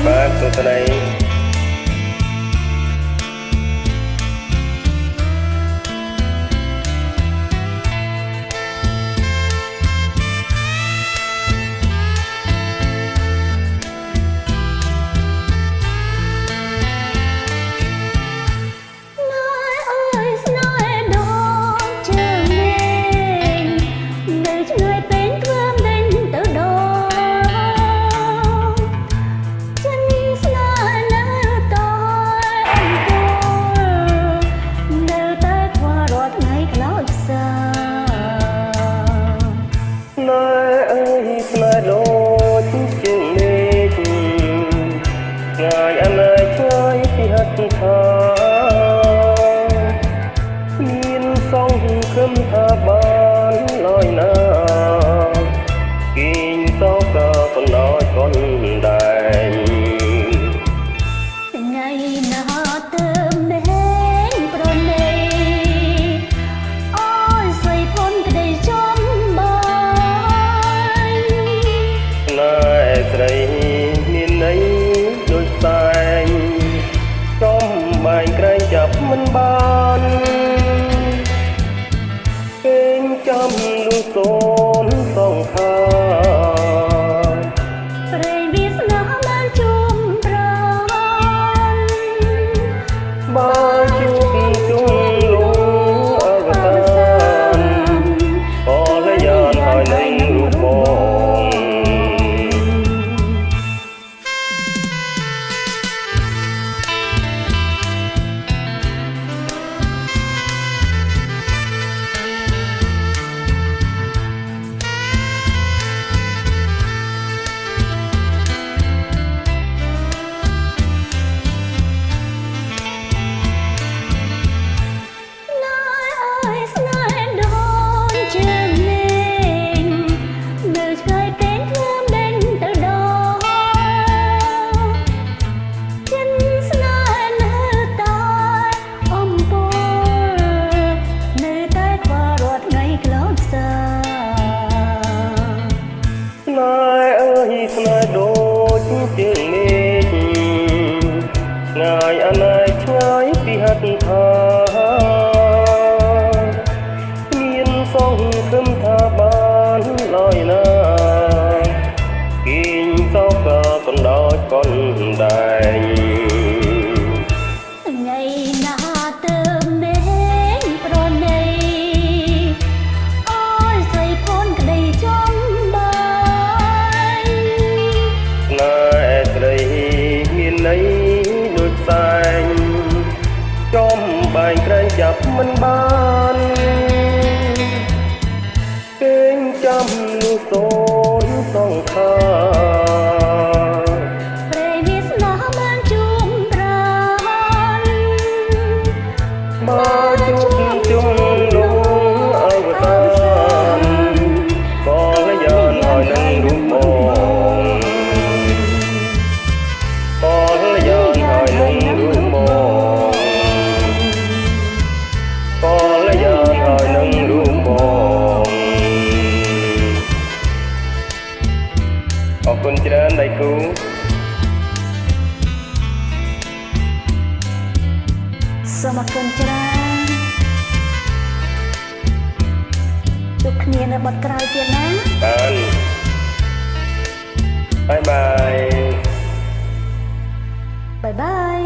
បាទទស្សនីដូចជាមេឃងាយអនាគតពីហត្ថថាមានសង្ឃឹមថាបានលយណាគីងតោក៏បណ្ដោយកូនដែរថ្ងៃណាទៅមេងប្រណីអូយស្រីផុនក្តីចំបាយណែស្រីមានន័យដូចសែងចំបែងក្រែងចាប់មិនបានពេញចាំលុះសូនសងខាព្រេងវាស្នាបានជុំប្រានបើជួបជុំលងអវតានក៏លយានហើយនឹងរូបបងស្នេហ៍ដូចជាមេឃឆ្ងាយអនាគតឆ្ងាយពីហត្ថថាមានសង្ឃឹមថាបានលយណាគីងសោកកណ្ដោចកូនដែរថ្ងៃណាទៅមេងប្រណីអូយស្រីផុនក្តីចំបាយណែស្រីមានន័យដូចសែងចំបែងក្រែងចាប់មិនបានពេញចាំលុះសូនសងខាព្រេងវាស្នាបានជុំប្រានបើជួបជុំលងអវតានក៏លយានហើយនឹងរូបបងក៏លយានហើយនឹងរូបបងក៏លយានហើយនឹងរូបបងអរគុណច្រើនដៃគូសូមអរគុណច្រើនជួបគ្នានៅបទក្រោយទៀតណាបានបាយបាយបាយបាយ